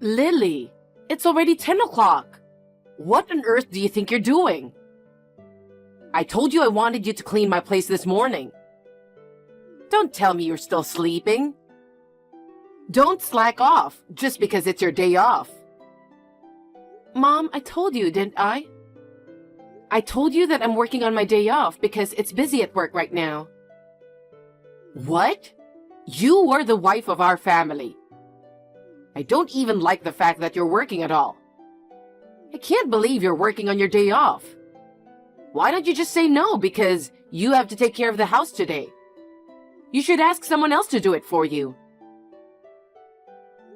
Lily, it's already 10 o'clock. What on earth do you think you're doing? I told you I wanted you to clean my place this morning. Don't tell me you're still sleeping. Don't slack off just because it's your day off. Mom, I told you, didn't I? I told you that I'm working on my day off because it's busy at work right now. What? You were the wife of our family. I don't even like the fact that you're working at all. I can't believe you're working on your day off. Why don't you just say no because you have to take care of the house today? You should ask someone else to do it for you.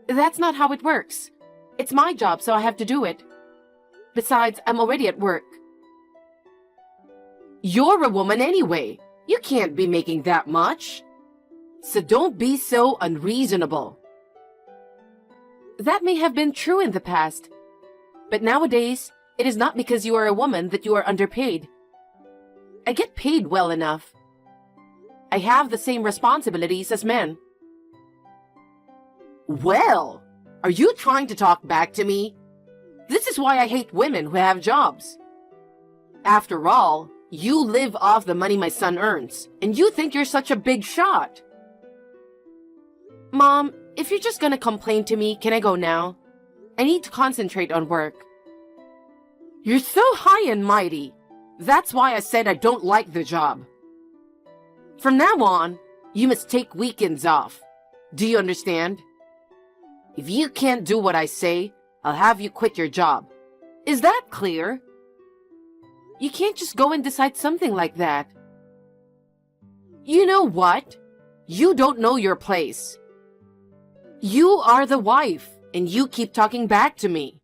That's not how it works. It's my job, so I have to do it. Besides, I'm already at work. You're a woman anyway. You can't be making that much. So don't be so unreasonable. That may have been true in the past, but nowadays, it is not because you are a woman that you are underpaid. I get paid well enough. I have the same responsibilities as men. Well, are you trying to talk back to me? This is why I hate women who have jobs. After all, you live off the money my son earns, and you think you're such a big shot. Mom, if you're just gonna complain to me, can I go now? I need to concentrate on work. You're so high and mighty. That's why I said I don't like the job. From now on, you must take weekends off. Do you understand? If you can't do what I say, I'll have you quit your job. Is that clear? You can't just go and decide something like that. You know what? You don't know your place. You are the wife, and you keep talking back to me.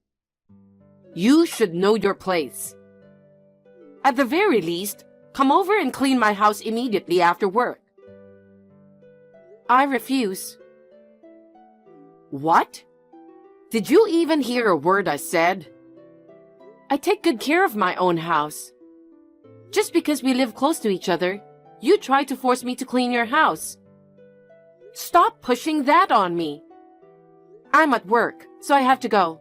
You should know your place. At the very least, come over and clean my house immediately after work. I refuse. What? Did you even hear a word I said? I take good care of my own house. Just because we live close to each other, you try to force me to clean your house. Stop pushing that on me. I'm at work, so I have to go.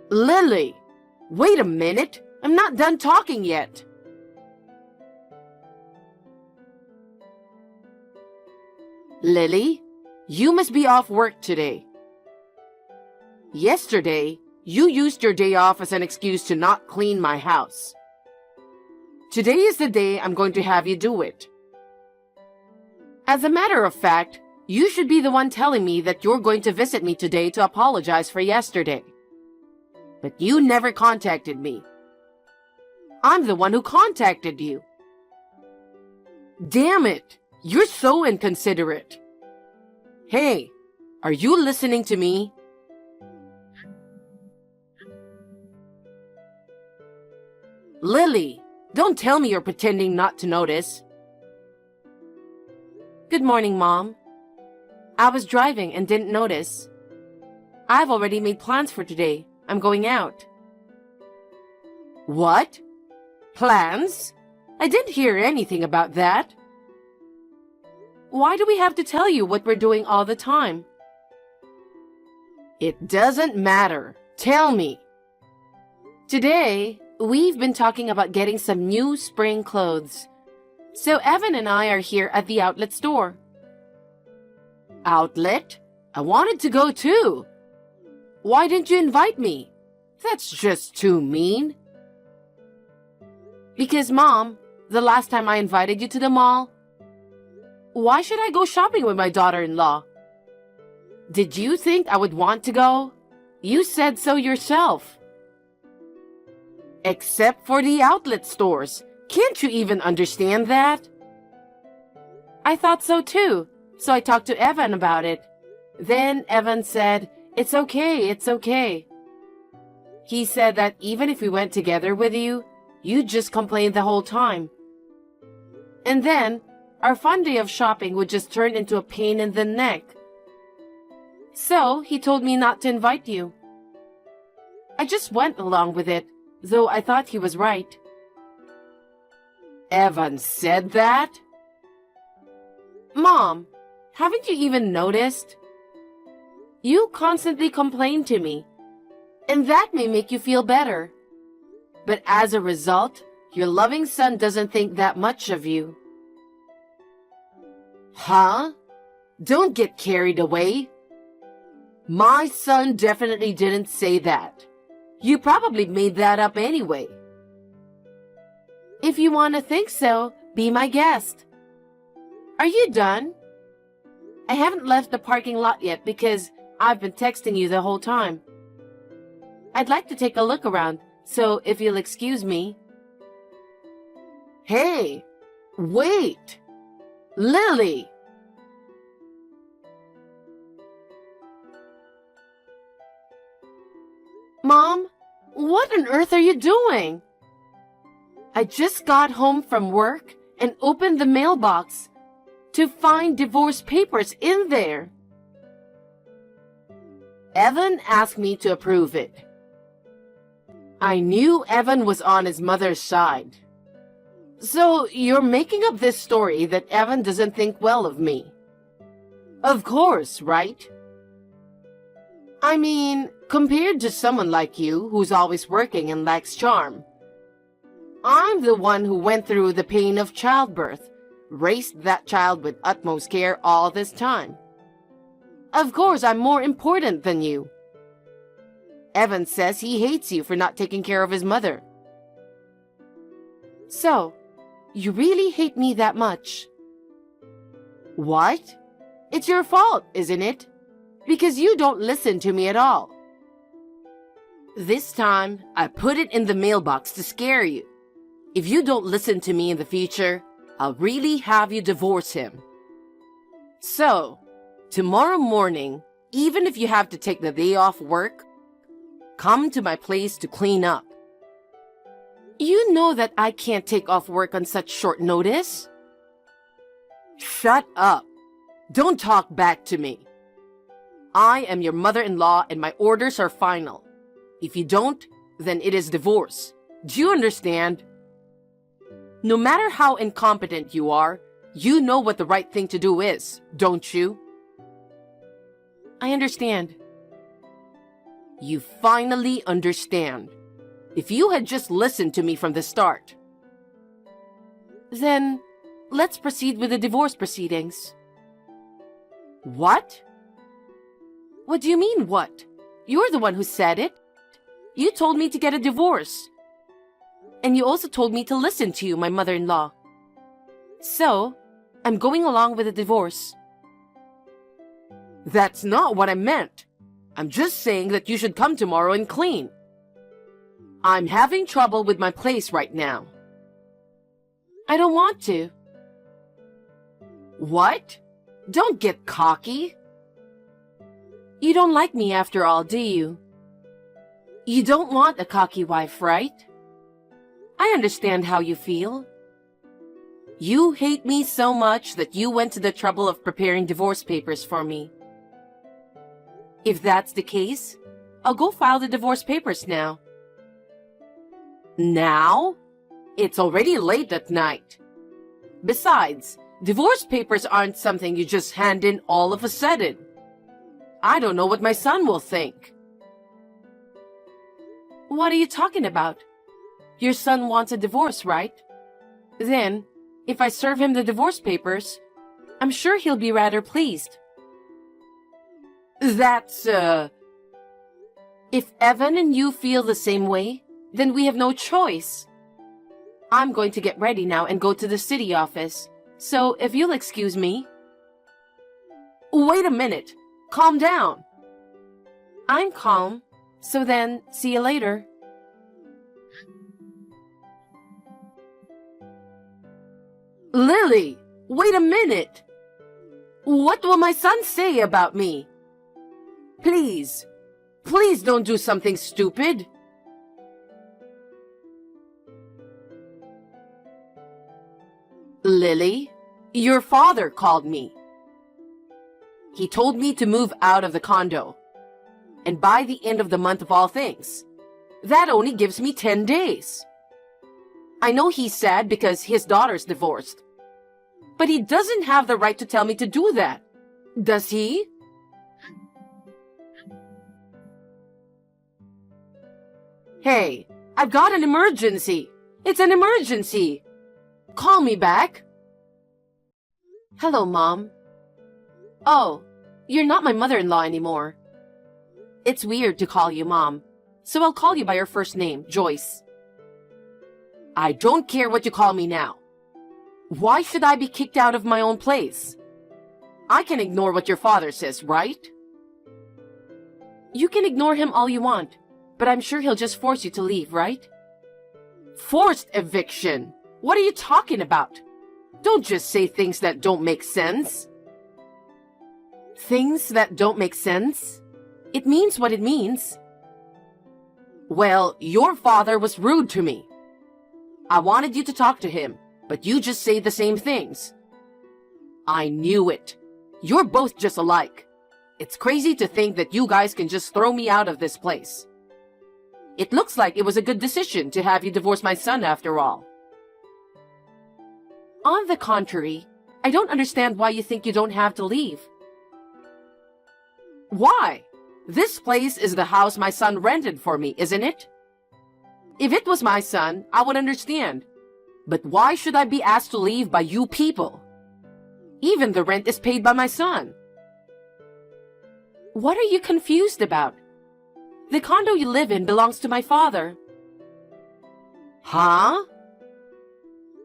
Lily, wait a minute. I'm not done talking yet. Lily, you must be off work today. Yesterday, you used your day off as an excuse to not clean my house. Today is the day I'm going to have you do it. As a matter of fact, you should be the one telling me that you're going to visit me today to apologize for yesterday. But you never contacted me. I'm the one who contacted you. Damn it! You're so inconsiderate. Hey, are you listening to me? Lily, don't tell me you're pretending not to notice. Good morning, Mom. I was driving and didn't notice. I've already made plans for today. I'm going out. What? Plans? I didn't hear anything about that. Why do we have to tell you what we're doing all the time? It doesn't matter. Tell me. Today, we've been talking about getting some new spring clothes. So Evan and I are here at the outlet store. Outlet? I wanted to go too. Why didn't you invite me? That's just too mean. Because, Mom, the last time I invited you to the mall, why should I go shopping with my daughter-in-law? Did you think I would want to go? You said so yourself. Except for the outlet stores. Can't you even understand that? I thought so too, so I talked to Evan about it. Then Evan said, "It's okay, it's okay." He said that even if we went together with you, you'd just complain the whole time. And then, our fun day of shopping would just turn into a pain in the neck. So, he told me not to invite you. I just went along with it, though I thought he was right. Evan said that? Mom, haven't you even noticed? You constantly complain to me, and that may make you feel better. But as a result, your loving son doesn't think that much of you. Huh? Don't get carried away. My son definitely didn't say that. You probably made that up anyway. If you want to think so, be my guest. Are you done? I haven't left the parking lot yet because I've been texting you the whole time. I'd like to take a look around, so if you'll excuse me. Hey, wait! Lily! Mom, what on earth are you doing? I just got home from work and opened the mailbox to find divorce papers in there. Evan asked me to approve it. I knew Evan was on his mother's side. So you're making up this story that Evan doesn't think well of me. Of course, right? I mean, compared to someone like you who's always working and lacks charm, I'm the one who went through the pain of childbirth, raised that child with utmost care all this time. Of course, I'm more important than you. Evan says he hates you for not taking care of his mother. So, you really hate me that much? What? It's your fault, isn't it? Because you don't listen to me at all. This time, I put it in the mailbox to scare you. If you don't listen to me in the future, I'll really have you divorce him. So, tomorrow morning, even if you have to take the day off work, come to my place to clean up. You know that I can't take off work on such short notice. Shut up. Don't talk back to me. I am your mother-in-law and my orders are final. If you don't, then it is divorce. Do you understand? No matter how incompetent you are, you know what the right thing to do is, don't you? I understand. You finally understand. If you had just listened to me from the start. Then, let's proceed with the divorce proceedings. What? What do you mean, what? You're the one who said it. You told me to get a divorce. And you also told me to listen to you, my mother-in-law. So, I'm going along with the divorce. That's not what I meant. I'm just saying that you should come tomorrow and clean. I'm having trouble with my place right now. I don't want to. What? Don't get cocky. You don't like me after all, do you? You don't want a cocky wife, right? I understand how you feel. You hate me so much that you went to the trouble of preparing divorce papers for me. If that's the case, I'll go file the divorce papers now. Now? It's already late at night. Besides, divorce papers aren't something you just hand in all of a sudden. I don't know what my son will think. What are you talking about? Your son wants a divorce, right? Then, if I serve him the divorce papers, I'm sure he'll be rather pleased. That's, If Evan and you feel the same way, then we have no choice. I'm going to get ready now and go to the city office. So, if you'll excuse me. Wait a minute. Calm down. I'm calm. So then, see you later. Lily, wait a minute. What will my son say about me? Please, please don't do something stupid. Lily, your father called me. He told me to move out of the condo. And by the end of the month of all things. That only gives me 10 days. I know he's sad because his daughter's divorced. But he doesn't have the right to tell me to do that. Does he? Hey, I've got an emergency. It's an emergency. Call me back. Hello, Mom. Oh, you're not my mother-in-law anymore. It's weird to call you Mom, so I'll call you by your first name, Joyce. I don't care what you call me now. Why should I be kicked out of my own place? I can ignore what your father says, right? You can ignore him all you want, but I'm sure he'll just force you to leave, right? Forced eviction? What are you talking about? Don't just say things that don't make sense. Things that don't make sense? It means what it means. Well, your father was rude to me. I wanted you to talk to him, but you just say the same things. I knew it. You're both just alike. It's crazy to think that you guys can just throw me out of this place. It looks like it was a good decision to have you divorce my son after all. On the contrary, I don't understand why you think you don't have to leave. Why? This place is the house my son rented for me, isn't it? If it was my son, I would understand. But why should I be asked to leave by you people? Even the rent is paid by my son. What are you confused about? The condo you live in belongs to my father. Huh?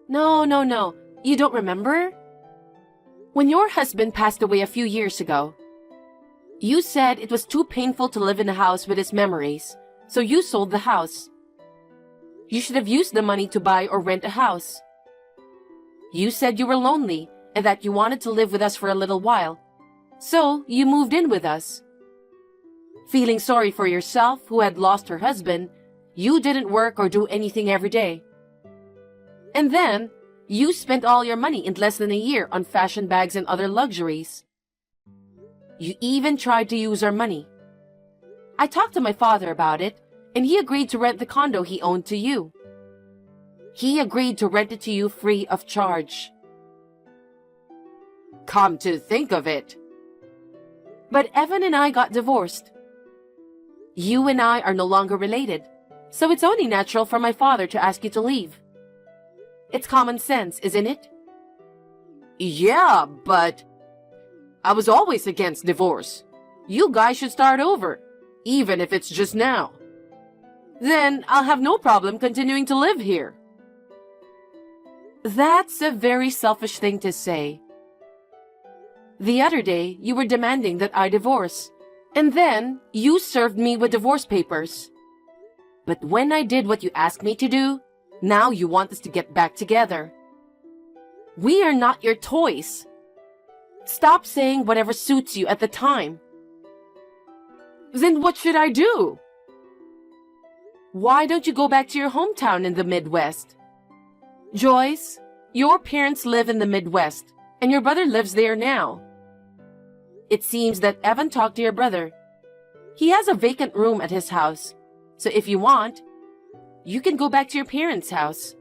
No. You don't remember? When your husband passed away a few years ago, you said it was too painful to live in a house with his memories, so you sold the house. You should have used the money to buy or rent a house. You said you were lonely and that you wanted to live with us for a little while, so you moved in with us. Feeling sorry for yourself, who had lost her husband, you didn't work or do anything every day. And then, you spent all your money in less than a year on fashion bags and other luxuries. You even tried to use our money. I talked to my father about it, and he agreed to rent the condo he owned to you. He agreed to rent it to you free of charge. Come to think of it. But Evan and I got divorced. You and I are no longer related, so it's only natural for my father to ask you to leave. It's common sense, isn't it? Yeah, but I was always against divorce. You guys should start over, even if it's just now. Then I'll have no problem continuing to live here. That's a very selfish thing to say. The other day, you were demanding that I divorce, and then you served me with divorce papers. But when I did what you asked me to do, now you want us to get back together. We are not your toys. Stop saying whatever suits you at the time. Then what should I do? Why don't you go back to your hometown in the Midwest? Joyce, your parents live in the Midwest, and your brother lives there now. It seems that Evan talked to your brother. He has a vacant room at his house, so if you want, you can go back to your parents' house.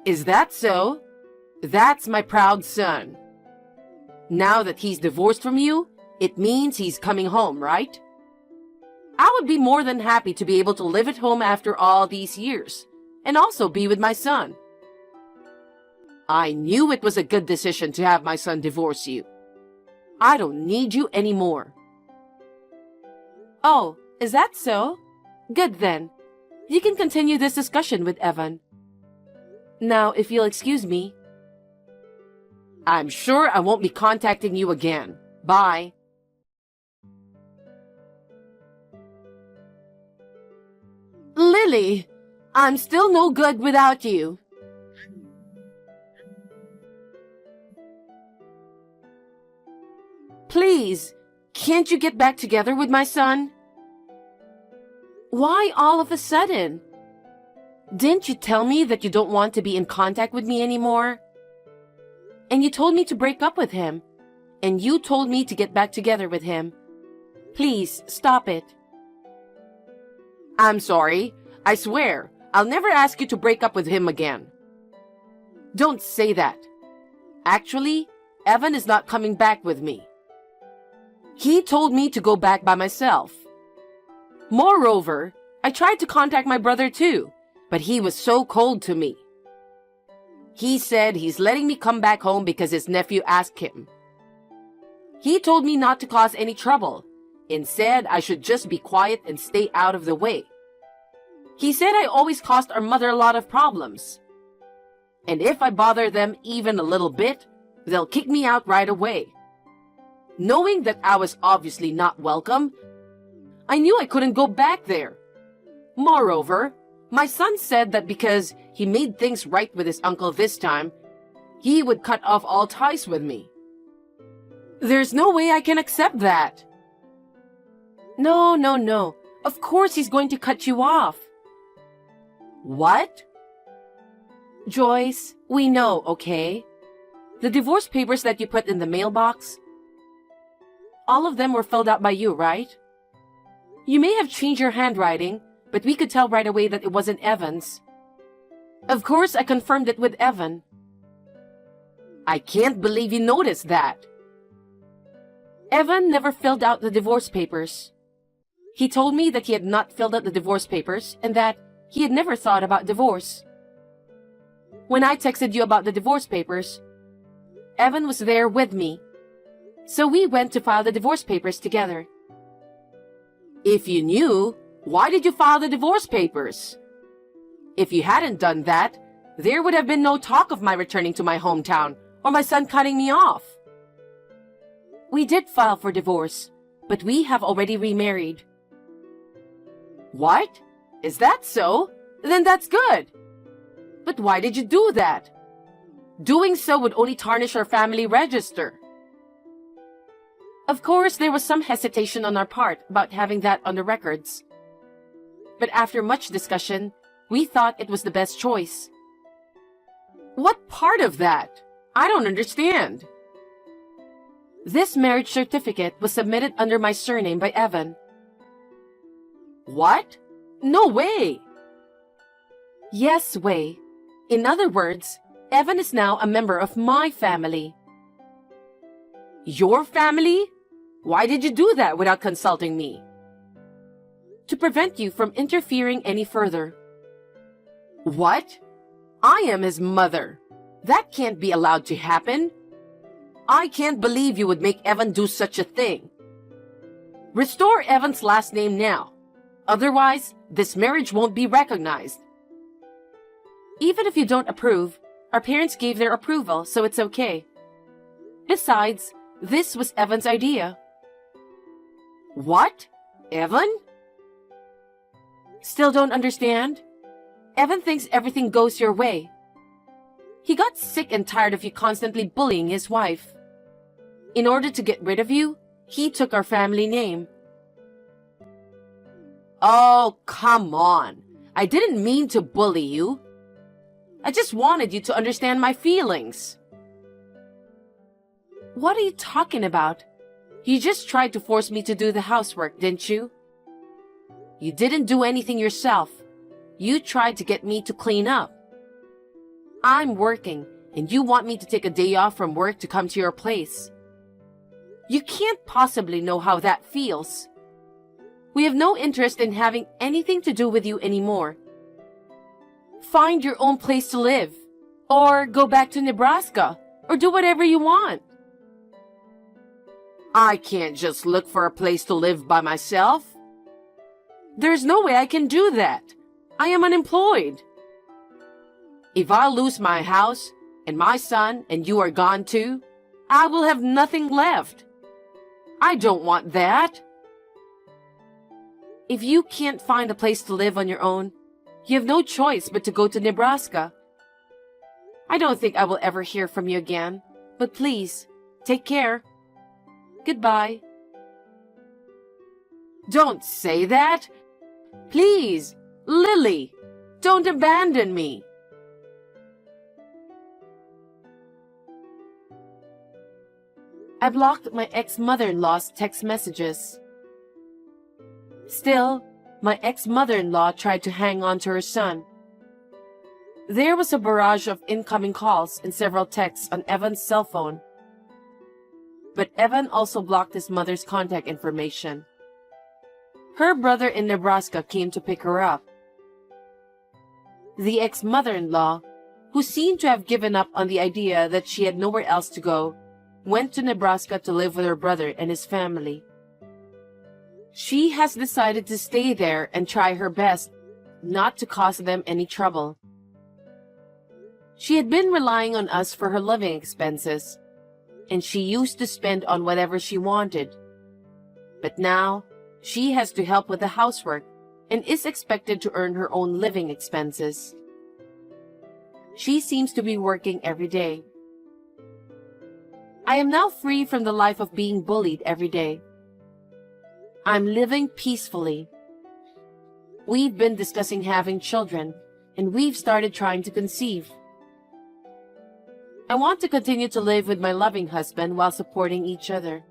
Is that so? That's my proud son. Now that he's divorced from you, it means he's coming home, right? I would be more than happy to be able to live at home after all these years, and also be with my son. I knew it was a good decision to have my son divorce you. I don't need you anymore. Oh, is that so? Good then. You can continue this discussion with Evan. Now, if you'll excuse me. I'm sure I won't be contacting you again. Bye. Lily, I'm still no good without you. Please, can't you get back together with my son? Why all of a sudden? Didn't you tell me that you don't want to be in contact with me anymore? And you told me to break up with him. And you told me to get back together with him. Please, stop it. I'm sorry. I swear, I'll never ask you to break up with him again. Don't say that. Actually, Evan is not coming back with me. He told me to go back by myself. Moreover, I tried to contact my brother too, but he was so cold to me. He said he's letting me come back home because his nephew asked him. He told me not to cause any trouble. Instead, I should just be quiet and stay out of the way. He said I always caused our mother a lot of problems. And if I bother them even a little bit, they'll kick me out right away. Knowing that I was obviously not welcome, I knew I couldn't go back there. Moreover, my son said that because he made things right with his uncle this time, he would cut off all ties with me. There's no way I can accept that. No. Of course he's going to cut you off. What? Joyce, we know, okay? The divorce papers that you put in the mailbox, all of them were filled out by you, right? You may have changed your handwriting, but we could tell right away that it wasn't Evan's. Of course, I confirmed it with Evan. I can't believe you noticed that. Evan never filled out the divorce papers. He told me that he had not filled out the divorce papers and that he had never thought about divorce. When I texted you about the divorce papers, Evan was there with me. So we went to file the divorce papers together. If you knew, why did you file the divorce papers? If you hadn't done that, there would have been no talk of my returning to my hometown or my son cutting me off. We did file for divorce, but we have already remarried. What? Is that so? Then that's good. But why did you do that? Doing so would only tarnish our family register. Of course, there was some hesitation on our part about having that on the records. But after much discussion, we thought it was the best choice. What part of that? I don't understand. This marriage certificate was submitted under my surname by Evan. What? No way! Yes, way. In other words, Evan is now a member of my family. Your family? Why did you do that without consulting me? To prevent you from interfering any further. What? I am his mother. That can't be allowed to happen. I can't believe you would make Evan do such a thing. Restore Evan's last name now. Otherwise, this marriage won't be recognized. Even if you don't approve, our parents gave their approval, so it's okay. Besides, this was Evan's idea. What? Evan? Still don't understand? Evan thinks everything goes your way. He got sick and tired of you constantly bullying his wife. In order to get rid of you, he took our family name. Oh, come on. I didn't mean to bully you. I just wanted you to understand my feelings. What are you talking about? You just tried to force me to do the housework, didn't you? You didn't do anything yourself. You tried to get me to clean up. I'm working, and you want me to take a day off from work to come to your place. You can't possibly know how that feels. We have no interest in having anything to do with you anymore. Find your own place to live, or go back to Nebraska, or do whatever you want. I can't just look for a place to live by myself. There's no way I can do that. I am unemployed. If I lose my house, and my son, and you are gone too, I will have nothing left. I don't want that. If you can't find a place to live on your own, you have no choice but to go to Nebraska. I don't think I will ever hear from you again, but please, take care. Goodbye. Don't say that. Please, Lily, don't abandon me. I blocked my ex-mother-in-law's text messages. Still, my ex-mother-in-law tried to hang on to her son. There was a barrage of incoming calls and several texts on Evan's cell phone. But Evan also blocked his mother's contact information. Her brother in Nebraska came to pick her up. The ex-mother-in-law, who seemed to have given up on the idea that she had nowhere else to go, went to Nebraska to live with her brother and his family. She has decided to stay there and try her best not to cause them any trouble. She had been relying on us for her living expenses, and she used to spend on whatever she wanted. But now, she has to help with the housework and is expected to earn her own living expenses. She seems to be working every day. I am now free from the life of being bullied every day. I'm living peacefully. We've been discussing having children, and we've started trying to conceive. I want to continue to live with my loving husband while supporting each other.